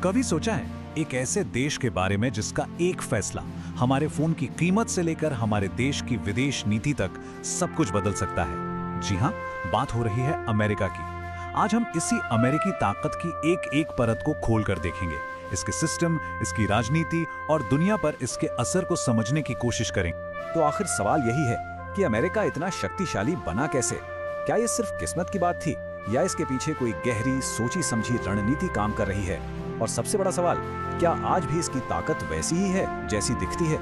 कभी सोचा है एक ऐसे देश के बारे में जिसका एक फैसला हमारे फोन की कीमत से लेकर हमारे देश की विदेश नीति तक सब कुछ बदल सकता है? जी हां, बात हो रही है अमेरिका की। आज हम इसी अमेरिकी ताकत की एक एक परत को खोलकर देखेंगे, इसके सिस्टम, इसकी राजनीति और दुनिया पर इसके असर को समझने की कोशिश करेंगे। तो आखिर सवाल यही है कि अमेरिका इतना शक्तिशाली बना कैसे? क्या ये सिर्फ किस्मत की बात थी या इसके पीछे कोई गहरी सोची समझी रणनीति काम कर रही है? और सबसे बड़ा सवाल, क्या आज भी इसकी ताकत वैसी ही है जैसी दिखती है?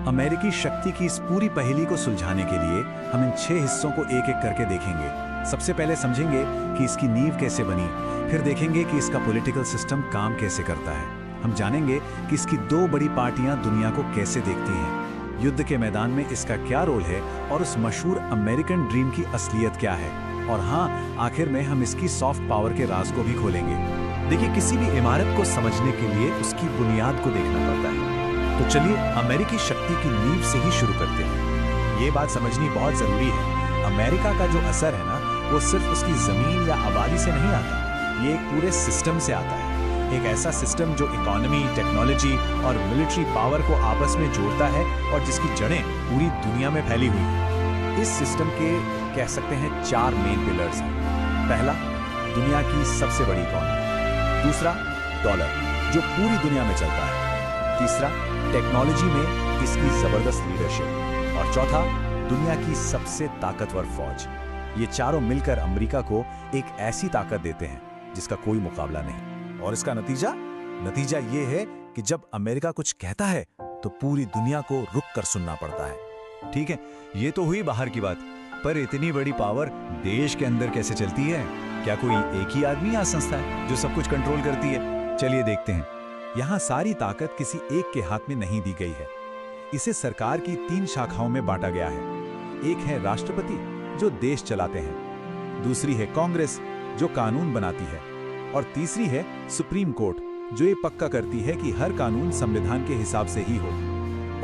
अमेरिकी शक्ति की इस पूरी पहेली को सुलझाने के लिए हम इन 6 हिस्सों को एक एक करके देखेंगे। सबसे पहले समझेंगे कि इसकी नींव कैसे बनी, फिर देखेंगे कि इसका पॉलिटिकल सिस्टम काम कैसे करता है। हम जानेंगे कि इसकी 2 बड़ी पार्टियां दुनिया को कैसे देखती हैं, युद्ध के मैदान में इसका क्या रोल है और उस मशहूर अमेरिकन ड्रीम की असलियत क्या है। और हाँ, आखिर में हम इसकी सॉफ्ट पावर के राज को भी खोलेंगे। देखिए, किसी भी इमारत को समझने के लिए उसकी बुनियाद को देखना पड़ता है। तो चलिए अमेरिकी शक्ति की नींव से ही शुरू करते हैं। ये बात समझनी बहुत जरूरी है। अमेरिका का जो असर है ना, वो सिर्फ उसकी जमीन या आबादी से नहीं आता, ये एक पूरे सिस्टम से आता है। एक ऐसा सिस्टम जो इकोनॉमी, टेक्नोलॉजी और मिलिट्री पावर को आपस में जोड़ता है और जिसकी जड़ें पूरी दुनिया में फैली हुई हैं। इस सिस्टम के कह सकते हैं 4 मेन पिलर्स हैं। पहला, दुनिया की सबसे बड़ी इकोनॉमी। दूसरा, डॉलर, जो पूरी दुनिया में चलता है। तीसरा, टेक्नोलॉजी में इसकी जबरदस्त लीडरशिप। और चौथा, दुनिया की सबसे ताकतवर फौज। ये चारों मिलकर अमेरिका को एक ऐसी ताकत देते हैं जिसका कोई मुकाबला नहीं। और इसका नतीजा ये है कि जब अमेरिका कुछ कहता है तो पूरी दुनिया को रुक कर सुनना पड़ता है। ठीक है, ये तो हुई बाहर की बात, पर इतनी बड़ी पावर देश के अंदर कैसे चलती है? क्या कोई एक ही आदमी या संस्था है जो सब कुछ कंट्रोल करती है? चलिए देखते हैं। यहाँ सारी ताकत किसी एक के हाथ में नहीं दी गई है। इसे सरकार की 3 शाखाओं में बांटा गया है। एक है राष्ट्रपति, जो देश चलाते हैं। दूसरी है कांग्रेस, जो कानून बनाती है। और तीसरी है सुप्रीम कोर्ट, जो ये पक्का करती है कि हर कानून संविधान के हिसाब से ही हो।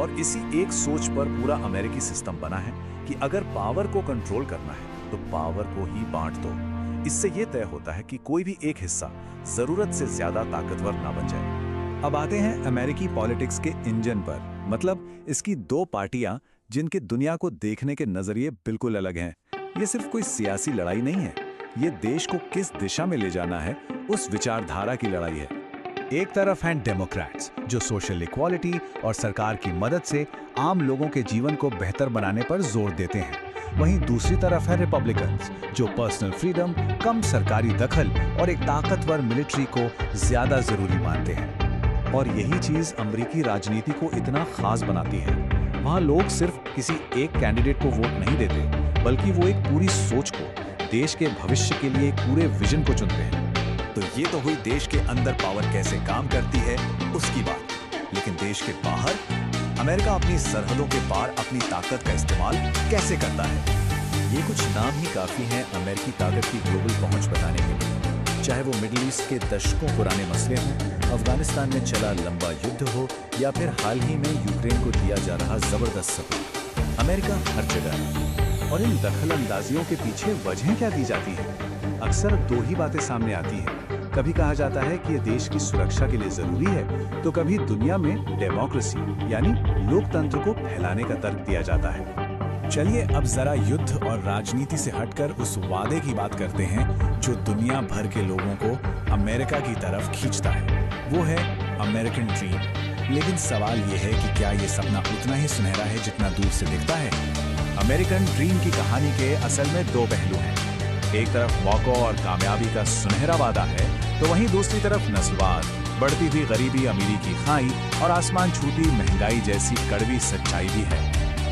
और इसी एक सोच पर पूरा अमेरिकी सिस्टम बना है कि अगर पावर को कंट्रोल करना है तो पावर को ही बांट दो। इससे यह तय होता है कि कोई भी एक हिस्सा जरूरत से ज्यादा ताकतवर ना बन जाए। अब आते हैं अमेरिकी पॉलिटिक्स के इंजन पर, मतलब इसकी 2 पार्टियां जिनके दुनिया को देखने के नजरिए बिल्कुल अलग हैं। ये सिर्फ कोई सियासी लड़ाई नहीं है, ये देश को किस दिशा में ले जाना है उस विचारधारा की लड़ाई है। एक तरफ हैं डेमोक्रेट्स, जो सोशल इक्वालिटी और सरकार की मदद से आम लोगों के जीवन को बेहतर बनाने पर जोर देते हैं। वहीं दूसरी तरफ है रिपब्लिकन्स, जो पर्सनल फ्रीडम, कम सरकारी दखल और एक ताकतवर मिलिट्री को ज्यादा जरूरी मानते हैं। और यही चीज अमेरिकी राजनीति को इतना खास बनाती है। वहां लोग सिर्फ किसी एक कैंडिडेट को वोट नहीं देते, बल्कि वो एक पूरी सोच को, देश के भविष्य के लिए एक पूरे विजन को चुनते हैं। तो ये तो हुई देश के अंदर पावर कैसे काम करती है उसकी बात। लेकिन देश के बाहर अमेरिका अपनी सरहदों के पार अपनी ताकत का इस्तेमाल कैसे करता है? ये कुछ नाम ही काफी हैं अमेरिकी ताकत की ग्लोबल पहुंच बताने के लिए। चाहे वो मिडिल ईस्ट के दशकों पुराने मसले हों, अफगानिस्तान में चला लंबा युद्ध हो, या फिर हाल ही में यूक्रेन को दिया जा रहा जबरदस्त सपोर्ट, अमेरिका हर जगह है। और इन दखल अंदाजियों के पीछे वजह क्या दी जाती है? अक्सर 2 ही बातें सामने आती हैं। कभी कहा जाता है कि यह देश की सुरक्षा के लिए जरूरी है, तो कभी दुनिया में डेमोक्रेसी यानी लोकतंत्र को फैलाने का तर्क दिया जाता है। चलिए अब जरा युद्ध और राजनीति से हटकर उस वादे की बात करते हैं जो दुनिया भर के लोगों को अमेरिका की तरफ खींचता है। वो है अमेरिकन ड्रीम। लेकिन सवाल ये है कि क्या ये सपना उतना ही सुनहरा है जितना दूर से दिखता है? अमेरिकन ड्रीम की कहानी के असल में 2 पहलू हैं। एक तरफ मौकों और कामयाबी का सुनहरा वादा है, तो वहीं दूसरी तरफ नस्लवाद, बढ़ती हुई गरीबी, अमीरी की खाई और आसमान छूती महंगाई जैसी कड़वी सच्चाई भी है।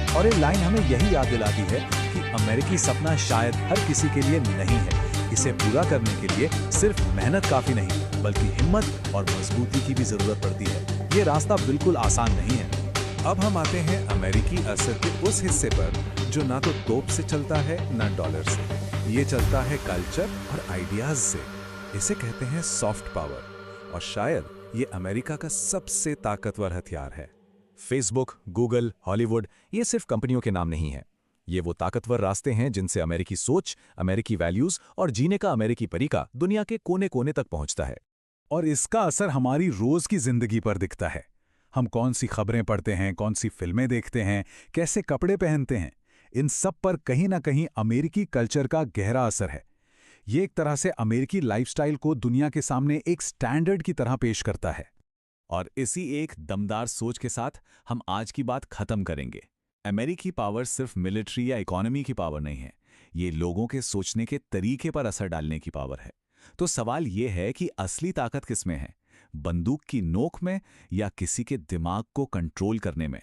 और ये लाइन हमें यही याद दिलाती है कि अमेरिकी सपना शायद हर किसी के लिए नहीं है। इसे पूरा करने के लिए सिर्फ मेहनत काफी नहीं, बल्कि हिम्मत और मजबूती की भी जरूरत पड़ती है। ये रास्ता बिल्कुल आसान नहीं है। अब हम आते हैं अमेरिकी असर के उस हिस्से पर जो ना तो तोप से चलता है ना डॉलर से। ये चलता है कल्चर और आइडियाज से। इसे कहते हैं सॉफ्ट पावर। और शायद ये अमेरिका का सबसे ताकतवर हथियार है। फेसबुक, गूगल, हॉलीवुड, ये सिर्फ कंपनियों के नाम नहीं है। ये वो ताकतवर रास्ते हैं जिनसे अमेरिकी सोच, अमेरिकी वैल्यूज और जीने का अमेरिकी तरीका दुनिया के कोने कोने तक पहुंचता है। और इसका असर हमारी रोज की जिंदगी पर दिखता है। हम कौन सी खबरें पढ़ते हैं, कौन सी फिल्में देखते हैं, कैसे कपड़े पहनते हैं, इन सब पर कहीं ना कहीं अमेरिकी कल्चर का गहरा असर है। ये एक तरह से अमेरिकी लाइफस्टाइल को दुनिया के सामने एक स्टैंडर्ड की तरह पेश करता है। और इसी एक दमदार सोच के साथ हम आज की बात खत्म करेंगे। अमेरिकी पावर सिर्फ मिलिट्री या इकोनॉमी की पावर नहीं है, ये लोगों के सोचने के तरीके पर असर डालने की पावर है। तो सवाल ये है कि असली ताकत किसमें है, बंदूक की नोक में या किसी के दिमाग को कंट्रोल करने में?